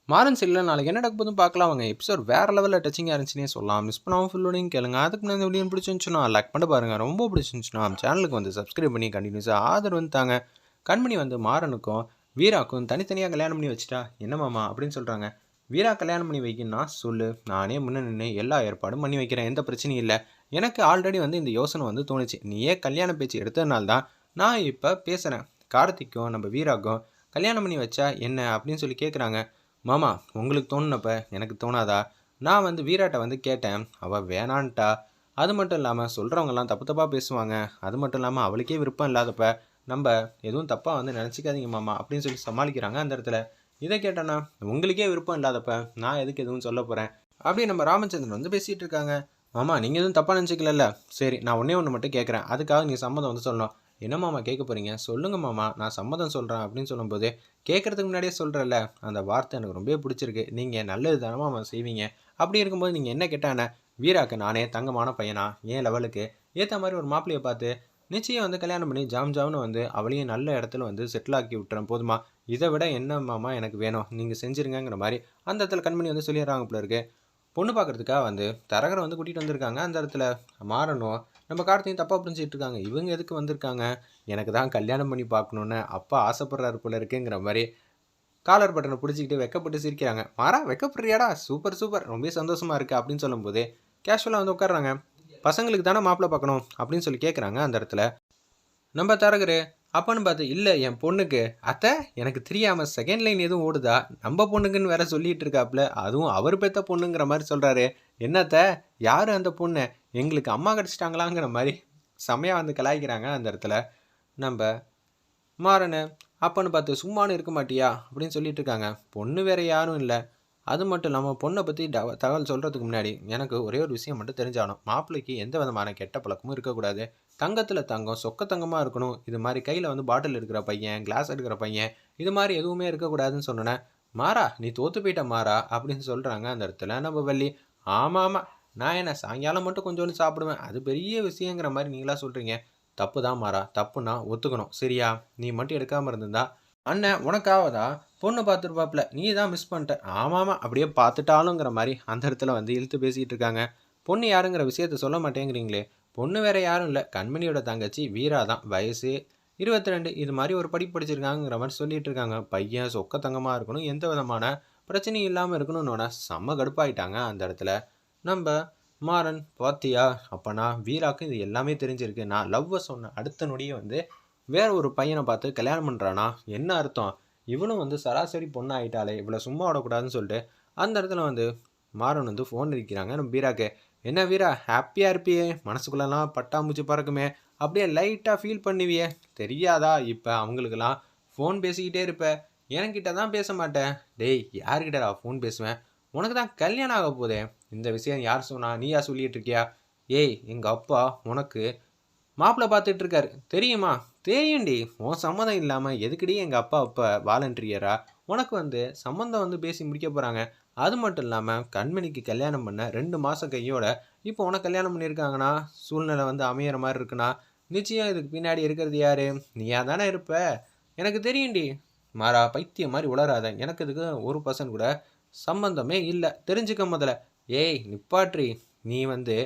Maran serial நாளைக்கு என்ன நடக்க போதும் பார்க்கலாம். அவங்க எபிசோட் வேறு லெவலில் டச்சிங்காக இருந்துச்சுன்னே சொல்லலாம். மிஸ் பண்ணாமல் ஃபுல்லோடையும் கேளுங்க. அதுக்கு முன்னாடி இந்த வீடியோ பிடிச்சிருந்துச்சுன்னா லைக் பண்ணி பாருங்கள். ரொம்ப பிடிச்சிருந்துச்சுன்னா சேனலுக்கு வந்து சப்ஸ்கிரைப் பண்ணி கண்டினியூஸாக ஆதரவு வந்து தாங்க. கண்மணி வந்து மாறனுக்கும் வீராக்கும் தனித்தனியாக கல்யாணம் பண்ணி வச்சுட்டா என்னமாமா அப்படின்னு சொல்கிறாங்க. வீரா கல்யாணம் பண்ணி வைக்கணும்னா சொல்லு, நானே முன்ன நின்று எல்லா ஏற்பாடும் பண்ணி வைக்கிறேன், எந்த பிரச்சனையும் இல்லை. எனக்கு ஆல்ரெடி வந்து இந்த யோசனை வந்து தோணுச்சு. நீயே கல்யாண பேச்சு எடுத்ததுனால தான் நான் இப்போ பேசுகிறேன். கார்த்திக்கும் நம்ம வீராக்கும் கல்யாணம் பண்ணி வச்சா என்ன அப்படின்னு சொல்லி கேட்குறாங்க. மாமா உங்களுக்கு தோணுனப்ப எனக்கு தோணாதா? நான் வந்து வீராட்ட வந்து கேட்டேன், அவள் வேணான்ட்டா. அது மட்டும் இல்லாமல் சொல்கிறவங்கலாம் தப்பு தப்பாக பேசுவாங்க. அது மட்டும் இல்லாமல் அவளுக்கே விருப்பம் இல்லாதப்ப நம்ம எதுவும் தப்பாக வந்து நினச்சிக்காதீங்க மாமா அப்படின்னு சொல்லி சமாளிக்கிறாங்க அந்த இடத்துல. இதை கேட்டேன்னா உங்களுக்கே விருப்பம் இல்லாதப்ப நான் எதுக்கு எதுவும் சொல்ல போகிறேன் அப்படி நம்ம ராமச்சந்திரன் வந்து பேசிகிட்டு இருக்காங்க. மாமா நீங்கள் எதுவும் தப்பாக நினச்சிக்கல. சரி, நான் ஒன்றே ஒன்று மட்டும் கேட்குறேன், அதுக்காக நீ சம்மதம் வந்து சொல்லணும். என்ன மாமா கேட்க போகிறீங்க? சொல்லுங்கள் மாமா, நான் சம்மதம் சொல்கிறேன் அப்படின்னு சொல்லும்போது, கேட்குறதுக்கு முன்னாடியே சொல்கிறல்ல, அந்த வார்த்தை எனக்கு ரொம்ப பிடிச்சிருக்கு. நீங்கள் நல்லது தானே மாமா செய்வீங்க. அப்படி இருக்கும்போது நீங்கள் என்ன கேட்டானே, வீராக்கு நானே தங்கமான பையனா என் லெவலுக்கு ஏற்ற மாதிரி ஒரு மாப்பிள்ளையை பார்த்து நிச்சயம் வந்து கல்யாணம் பண்ணி ஜாம் ஜாம்னு வந்து அவளையும் நல்ல இடத்துல வந்து செட்டில் ஆக்கி விட்டுறேன் போதுமா? இதை விட என்ன மாமா எனக்கு வேணும், நீங்கள் செஞ்சுருங்கிற மாதிரி அந்த இடத்துல கண்மணி வந்து சொல்லிடுறாங்க போல இருக்கு. பொண்ணு பார்க்குறதுக்காக வந்து தரகரை வந்து கூட்டிகிட்டு வந்திருக்காங்க. அந்த இடத்துல மாறணும் நம்ம கார்த்தியும் தப்பாக புரிஞ்சுட்டு இருக்காங்க. இவங்க எதுக்கு வந்திருக்காங்க? எனக்கு தான் கல்யாணம் பண்ணி பார்க்கணுன்னு அப்பா ஆசைப்படுறாரு போல இருக்குங்கிற மாதிரி காலர் பட்டனை பிடிச்சிக்கிட்டு வெக்கப்பட்டு சிரிக்கிறாங்க. மாறா வெக்கப்படுறியாடா, சூப்பர் சூப்பர், ரொம்ப சந்தோஷமாக இருக்குது அப்படின்னு சொல்லும்போது கேஷுவலாக வந்து உட்காடுறாங்க. பசங்களுக்கு தானே மாப்பிள்ளை பார்க்கணும் அப்படின்னு சொல்லி கேட்குறாங்க அந்த இடத்துல. நம்ம தரகரு அப்பன்னு பார்த்து, இல்லை என் பொண்ணுக்கு. அத்தை எனக்கு தெரியாமல் செகண்ட் லைன் எதுவும் ஓடுதா, நம்ம பொண்ணுக்குன்னு வேற சொல்லிட்டு இருக்காப்புல, அதுவும் அவர் பெற்ற பொண்ணுங்கிற மாதிரி சொல்கிறாரு. என்னத்த யார் அந்த பொண்ணு, எங்களுக்கு அம்மா கிடச்சிட்டாங்களாங்கிற மாதிரி செம்மையாக வந்து கலாய்க்கிறாங்க அந்த இடத்துல. நம்ம மாறனு அப்பன்னு பார்த்து, சும்மானு இருக்க மாட்டியா அப்படின்னு சொல்லிட்டு இருக்காங்க. பொண்ணு வேற யாரும் இல்லை. அது மட்டும் இல்லாமல் பொண்ணை பற்றி தகவல் சொல்கிறதுக்கு முன்னாடி எனக்கு ஒரே ஒரு விஷயம் மட்டும் தெரிஞ்சாகணும். மாப்பிள்ளைக்கு எந்த விதமான கெட்ட பழக்கமும் இருக்கக்கூடாது. தங்கத்தில் தங்கம் சொக்க தங்கமாக இருக்கணும். இது மாதிரி கையில் வந்து பாட்டில் எடுக்கிற பையன், கிளாஸ் எடுக்கிற பையன், இது மாதிரி எதுவுமே இருக்கக்கூடாதுன்னு சொன்னேன். மாறா நீ தோற்று போயிட்ட மாறா அப்படின்னு சொல்கிறாங்க அந்த இடத்துல நம்ம வள்ளி. ஆமாம் ஆமாம், நான் என்ன சாயங்காலம் மட்டும் கொஞ்சோண்டு சாப்பிடுவேன், அது பெரிய விஷயங்கிற மாதிரி நீங்களா சொல்கிறீங்க. தப்பு தான் மாறா, தப்புன்னா ஒத்துக்கணும் சரியா? நீ மட்டும் எடுக்காமல் இருந்திருந்தா அண்ணன் உனக்காவதா பொண்ணு பார்த்துருப்பாப்புல, நீ தான் மிஸ் பண்ணிட்ட. ஆமாமா அப்படியே பார்த்துட்டாலுங்கிற மாதிரி அந்த இடத்துல வந்து இழுத்து பேசிகிட்டு இருக்காங்க. பொண்ணு யாருங்கிற விஷயத்த சொல்ல மாட்டேங்கிறீங்களே. பொண்ணு வேற யாரும் இல்லை, கண்மணியோட தங்கச்சி வீரா தான். வயசு 22, இது மாதிரி ஒரு படிப்பு படிச்சிருக்காங்கிற மாதிரி சொல்லிட்டு இருக்காங்க. பையன் சொக்க தங்கமாக இருக்கணும், எந்த விதமான பிரச்சனையும் இல்லாமல் இருக்கணும்னோட செம்ம கடுப்பாயிட்டாங்க அந்த இடத்துல. நம்ம மாறன் பாத்தியா, அப்பனா வீராக்கு இது எல்லாமே தெரிஞ்சிருக்கு. நான் லவ்வை சொன்ன அடுத்த நொடியே வந்து வேற ஒரு பையனை பார்த்து கல்யாணம் பண்ணுறானா, என்ன அர்த்தம்? இவனும் வந்து சராசரி பொண்ணு ஆகிட்டாலே, இவ்வளோ சும்மா விடக்கூடாதுன்னு சொல்லிட்டு அந்த இடத்துல வந்து மாறன் வந்து ஃபோன் அடிக்கிறாங்க நம்ம வீராக்கு. என்ன வீரா ஹாப்பியாக இருப்பியே, மனசுக்குள்ளெல்லாம் பட்டாம்பூச்சி பறக்குமே, அப்படியே லைட்டாக ஃபீல் பண்ணுவியே, தெரியாதா? இப்போ அவங்களுக்கெல்லாம் ஃபோன் பேசிக்கிட்டே இருப்ப, என்கிட்ட தான் பேச மாட்டேன். டேய் யார்கிட்டடா ஃபோன் பேசுவேன்? உனக்கு தான் கல்யாணம் ஆக போதே. இந்த விஷயம் யார் சொன்னா, நீயா சொல்லிட்டு இருக்கியா? ஏய் எங்கள் அப்பா உனக்கு மாப்பிள்ளை பார்த்துட்டு இருக்காரு தெரியுமா? தெரியும்டி, உன் சம்மதம் இல்லாமல் எதுக்குடி எங்கள் அப்பா அப்போ வாலண்டியரா உனக்கு வந்து சம்மந்தம் வந்து பேசி முடிக்க போகிறாங்க. அது மட்டும் இல்லாமல் கண்மணிக்கு கல்யாணம் பண்ண 2 மாதம் கையோட இப்போ உனக்கு கல்யாணம் பண்ணியிருக்காங்கன்னா சூழ்நிலை வந்து அமையிற மாதிரி இருக்குன்னா நிச்சயம் இதுக்கு பின்னாடி இருக்கிறது யாரு? நீயா தானே இருப்ப. எனக்கு தெரியும்டி. மாறா பைத்தியம் மாதிரி உளராத, எனக்கு இதுக்கு ஒரு பர்சன்ட் கூட சம்பந்தமே இல்லை, தெரிஞ்சுக்க முதல்ல. ஏய் நிப்பாட்ரி, நீ வந்து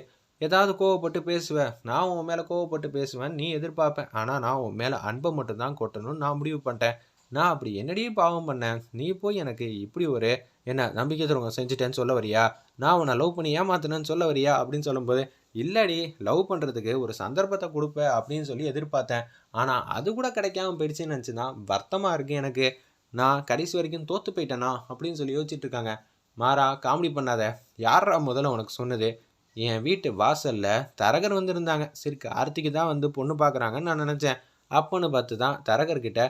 ஏதாவது கோவப்பட்டு பேசுவேன், நான் உன் மேலே கோவப்பட்டு பேசுவேன் நீ எதிர்பார்ப்பேன். ஆனால் நான் உன் மேலே அன்பை மட்டும்தான் கொட்டணும்னு நான் முடிவு பண்ணிட்டேன். நான் அப்படி என்னடியே பாவம் பண்ணேன், நீ போய் எனக்கு இப்படி ஒரு என்ன நம்பிக்கை துரோகம் செஞ்சுட்டேன்னு சொல்ல வரியா? நான் உன்னை லவ் பண்ணி ஏமாத்தினேன்னு சொல்ல வரியா அப்படின்னு சொல்லும்போது, இல்லடி லவ் பண்ணுறதுக்கு ஒரு சந்தர்ப்பத்தை கொடுப்பேன் அப்படின்னு சொல்லி எதிர்பார்த்தேன். ஆனால் அது கூட கிடைக்காம போயிடுச்சுன்னு நினச்சி தான் வருத்தமாக இருக்குது எனக்கு. நான் கடைசி வரைக்கும் தோற்று போயிட்டேனா அப்படின்னு சொல்லி யோசிச்சுட்டு இருக்காங்க. மாறா காமெடி பண்ணாத, யாரா முதல்ல உனக்கு சொன்னது? என் வீட்டு வாசலில் தரகர் வந்திருந்தாங்க. சரி கார்த்திக்கு தான் வந்து பொண்ணு பார்க்குறாங்கன்னு நான் நினச்சேன். அப்போன்னு பார்த்து தான் தரகர்கிட்ட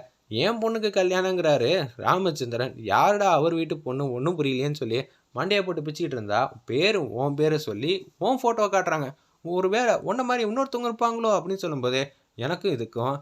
என் பொண்ணுக்கு கல்யாணங்கிறாரு ராமச்சந்திரன். யாருடா அவர் வீட்டு பொண்ணு, ஒன்றும் புரியலையேன்னு சொல்லி மண்டையை போட்டு பிச்சுக்கிட்டு இருந்தா பேர் உன் பேரை சொல்லி உன் ஃபோட்டோவை காட்டுறாங்க. ஒரு வேளை உன்ன மாதிரி இன்னொருத்தவங்க இருப்பாங்களோ அப்படின்னு சொல்லும்போது, எனக்கும் இதுக்கும்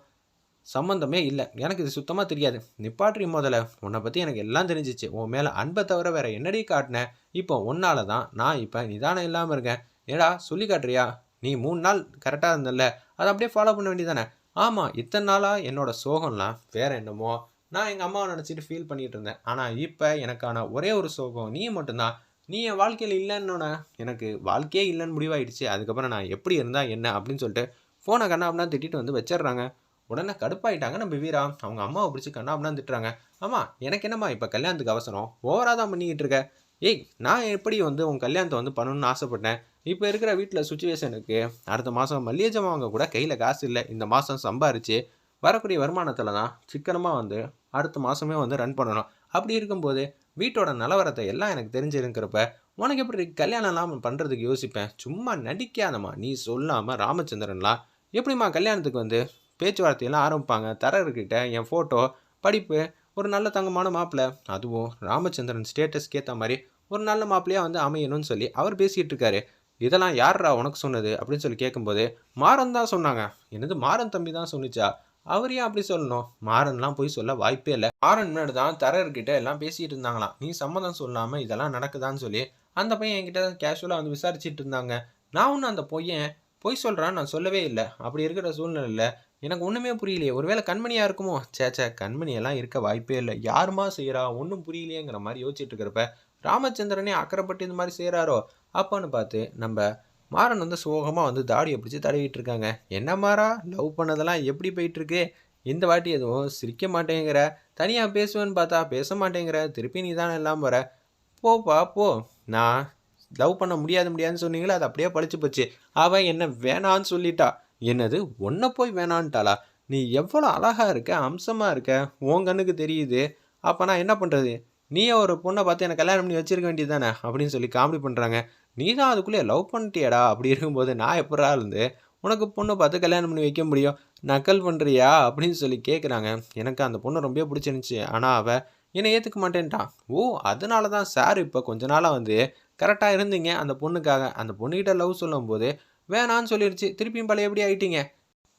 சம்மந்தமே இல்லை, எனக்கு இது சுத்தமாக தெரியாது. நிப்பாட்ரி முதல்ல, உன்னை பற்றி எனக்கு எல்லாம் தெரிஞ்சிச்சு. உன் மேலே அன்பை தவிர வேற என்னடி காட்டினேன்? இப்போ உன்னால தான் நான் இப்போ நிதானம் இல்லாமல் இருக்கேன். ஏடா சொல்லி காட்டுறியா? நீ 3 நாள் கரெக்டாக இருந்தல்ல, அதை அப்படியே ஃபாலோ பண்ண வேண்டியதானே? ஆமாம், இத்தனை நாளாக என்னோட சோகம்லாம் வேற என்னமோ நான் எங்கள் அம்மாவை நினச்சிட்டு ஃபீல் பண்ணிகிட்டு இருந்தேன். ஆனால் இப்போ எனக்கான ஒரே ஒரு சோகம் நீ மட்டும்தான். நீ என் வாழ்க்கையில் இல்லைன்னொன்னே எனக்கு வாழ்க்கையே இல்லைன்னு முடிவாயிடுச்சு. அதுக்கப்புறம் நான் எப்படி இருந்தால் என்ன அப்படின்னு சொல்லிட்டு ஃபோனை கண்ணாபின்னா திட்டிட்டு வந்து வச்சிடுறாங்க. உடனே கடுப்பாயிட்டாங்க நம்ம வீரா. அவங்க அம்மாவை பிடிச்சி கண்ணாபின்னா திட்டுறாங்க. அம்மா எனக்கு என்னம்மா இப்போ கல்யாணத்துக்கு அவசரம்? ஓவராக தான் பண்ணிக்கிட்டு இருக்க. ஏய் நான் எப்படி வந்து உன் கல்யாணத்தை வந்து பண்ணணும்னு ஆசைப்பட்டேன். இப்போ இருக்கிற வீட்டில் சுச்சுவேஷனுக்கு அடுத்த மாதம் மல்லிகை ஜாமான் வாங்க கூட கையில் காசு இல்லை. இந்த மாதம் சம்பாரித்து வரக்கூடிய வருமானத்தில் தான் சிக்கனமாக வந்து அடுத்த மாதமே வந்து ரன் பண்ணணும். அப்படி இருக்கும்போது வீட்டோட நிலவரத்தை எல்லாம் எனக்கு தெரிஞ்சிருக்கிறப்ப உனக்கு எப்படி கல்யாணம்லாம் பண்ணுறதுக்கு யோசிப்பேன். சும்மா நடிக்காதம்மா. நீ சொல்லாமல் ராமச்சந்திரன்லாம் எப்படிம்மா கல்யாணத்துக்கு வந்து பேச்சுவார்த்தையெல்லாம் ஆரம்பிப்பாங்க. தரர்கிட்ட என் ஃபோட்டோ, படிப்பு, ஒரு நல்ல தங்கமான மாப்பிள்ளை, அதுவும் ராமச்சந்திரன் ஸ்டேட்டஸ்க்கு ஏற்ற மாதிரி ஒரு நல்ல மாப்பிள்ளையாக வந்து அமையணும்னு சொல்லி அவர் பேசிகிட்டு இருக்காரு. இதெல்லாம் யார்ரா உனக்கு சொன்னது அப்படின்னு சொல்லி கேட்கும்போது மாறன் தான் சொன்னாங்க. என்னது மாறன் தம்பி தான் சொன்னிச்சா? அவர் ஏன் அப்படி சொல்லணும்? மாறன்லாம் போய் சொல்ல வாய்ப்பே இல்லை. மாறன் முன்னாடி தான் தரர்கிட்ட எல்லாம் பேசிகிட்டு இருந்தாங்களாம். நீ சம்மதம் சொல்லாமல் இதெல்லாம் நடக்குதான்னு சொல்லி அந்த பையன் என்கிட்ட கேஷுவலாக வந்து விசாரிச்சுட்டு இருந்தாங்க. நான் ஒன்றும் அந்த பையன் பொய் சொல்கிறான்னு நான் சொல்லவே இல்லை. அப்படி இருக்கிற சூழ்நிலையில் எனக்கு ஒன்றுமே புரியலையே. ஒருவேளை கண்மணியாக இருக்குமோ? சேச்சே கண்மணியெல்லாம் இருக்க வாய்ப்பே இல்லை. யாருமா செய்கிறா ஒன்றும் புரியலையேங்கிற மாதிரி யோசிச்சுட்டு இருக்கிறப்ப ராமச்சந்திரனே அக்கறைப்பட்டு இந்த மாதிரி செய்கிறாரோ அப்போன்னு பார்த்து நம்ம மாறன் வந்து சோகமாக வந்து தாடியை பிடிச்சி தடவிட்டு இருக்காங்க. என்ன மாறா லவ் பண்ணதெல்லாம் எப்படி போயிட்டுருக்கு? இந்த வாட்டி எதுவும் சிரிக்க மாட்டேங்கிற, தனியாக பேசுவேன்னு பார்த்தா பேச மாட்டேங்கிற, திருப்பி நீ தானே எல்லாம் வர. போப்பா போ. நான் லவ் பண்ண முடியாதுன்னு சொன்னீங்களே அது அப்படியே பழிச்சு போச்சு. அவன் என்ன வேணான்னு சொல்லிட்டா. என்னது ஒன்றை போய் வேணான்ட்டாளா? நீ எவ்வளோ அழகா இருக்க, அம்சமாக இருக்க, உன் கண்ணுக்கு தெரியுது. அப்போ நான் என்ன பண்ணுறது? நீயே ஒரு பொண்ணை பார்த்து எனக்கு கல்யாணம் பண்ணி வச்சிருக்க வேண்டியது தானே அப்படின்னு சொல்லி காமெடி பண்ணுறாங்க. நீ தான் அதுக்குள்ளேயே லவ் பண்ணிட்டியடா. அப்படி இருக்கும்போது நான் எப்படா இருந்து உனக்கு பொண்ணை பார்த்து கல்யாணம் பண்ணி வைக்க முடியும்? நக்கல் பண்ணுறியா அப்படின்னு சொல்லி கேட்குறாங்க. எனக்கு அந்த பொண்ணை ரொம்ப பிடிச்சிருந்துச்சி. ஆனால் அவள் என்னை ஏற்றுக்க மாட்டேன்ட்டான். ஓ அதனால தான் சார் இப்போ கொஞ்ச நாளாக வந்து கரெக்டாக இருந்தீங்க அந்த பொண்ணுக்காக. அந்த பொண்ணுக்கிட்ட லவ் சொல்லும்போது வேணான்னு சொல்லிடுச்சு. திருப்பியும் பழைய எப்படி ஆகிட்டீங்க?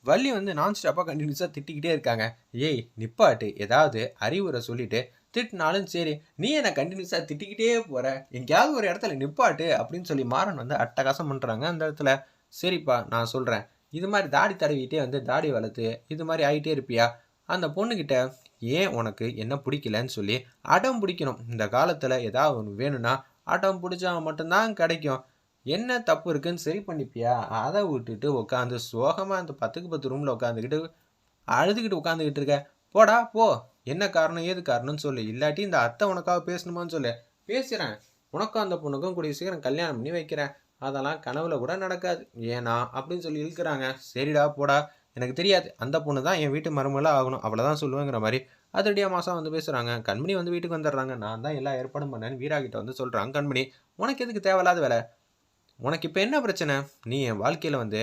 வள்ளி வந்து நான் ஸ்டாப்பாக கண்டினியூஸாக திட்டிக்கிட்டே இருக்காங்க. ஏய் நிப்பாட்டு. ஏதாவது அறிவுரை சொல்லிவிட்டு திட்டினாலும் சரி, நீ என்னை கண்டினியூஸாக திட்டிக்கிட்டே போகிற, எங்கேயாவது ஒரு இடத்துல நிப்பாட்டு அப்படின்னு சொல்லி மாறன் வந்து அட்டகாசம் பண்ணுறாங்க அந்த இடத்துல. சரிப்பா நான் சொல்கிறேன். இது மாதிரி தாடி தடவிட்டே வந்து தாடி வளர்த்து இது மாதிரி ஆகிட்டே இருப்பியா? அந்த பொண்ணுக்கிட்ட ஏன் உனக்கு என்ன பிடிக்கலன்னு சொல்லி அடம் பிடிக்கணும். இந்த காலத்தில் ஏதாவது ஒன்று வேணும்னா அடம் பிடிச்சா மட்டும்தான் கிடைக்கும். என்ன தப்பு இருக்குன்னு சரி பண்ணிப்பியா? அதை விட்டுட்டு உட்காந்து சோகமாக அந்த 10க்கு 10 ரூமில் உட்காந்துக்கிட்டு அழுதுகிட்டு உட்காந்துக்கிட்டு இருக்க. போடா போ. என்ன காரணம் ஏது காரணம்னு சொல்லு. இல்லாட்டி இந்த அத்தை உனக்காக பேசணுமான்னு சொல்லு. பேசுகிறேன். உனக்கும் அந்த பொண்ணுக்கும் கூடிய சீக்கிரம் கல்யாணம் பண்ணி வைக்கிறேன். அதெல்லாம் கனவுல கூட நடக்காது. ஏன்னா அப்படின்னு சொல்லி இழுக்கிறாங்க. சரிடா போடா. எனக்கு தெரியாது. அந்த பொண்ணு தான் என் வீட்டு மருமகளாக ஆகணும். அவளை தான் சொல்லுவேங்கிற மாதிரி அதிரடியாக மாதம் வந்து பேசுகிறாங்க. கண்மணி வந்து வீட்டுக்கு வந்துடுறாங்க. நான் தான் எல்லா ஏற்பாடும் பண்ணேன்னு வீரா கிட்ட வந்து சொல்கிறாங்க கண்மணி. உனக்கு எதுக்கு தேவையில்லாத வேலை? உனக்கு இப்போ என்ன பிரச்சனை? நீ என் வாழ்க்கையில் வந்து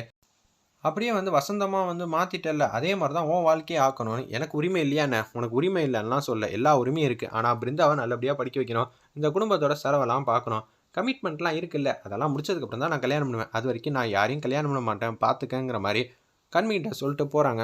அப்படியே வந்து வசந்தமாக வந்து மாற்றிட்டல்ல. அதே மாதிரி தான் உன் வாழ்க்கையை ஆக்கணும். எனக்கு உரிமை இல்லையாண்ணே? உனக்கு உரிமை இல்லைன்னா சொல்ல. எல்லா உரிமையும் இருக்குது. ஆனால் பிருந்தாவை நல்லபடியாக படிக்க வைக்கணும். இந்த குடும்பத்தோட செலவெல்லாம் பார்க்கணும். கமிட்மெண்ட்லாம் இருக்குல்ல. அதெல்லாம் முடிச்சதுக்கப்புறம் தான் நான் கல்யாணம் பண்ணுவேன். அது வரைக்கும் நான் யாரையும் கல்யாணம் பண்ண மாட்டேன். பார்த்துக்கங்கிற மாதிரி கண்மணிகிட்ட சொல்லிட்டு போகிறாங்க.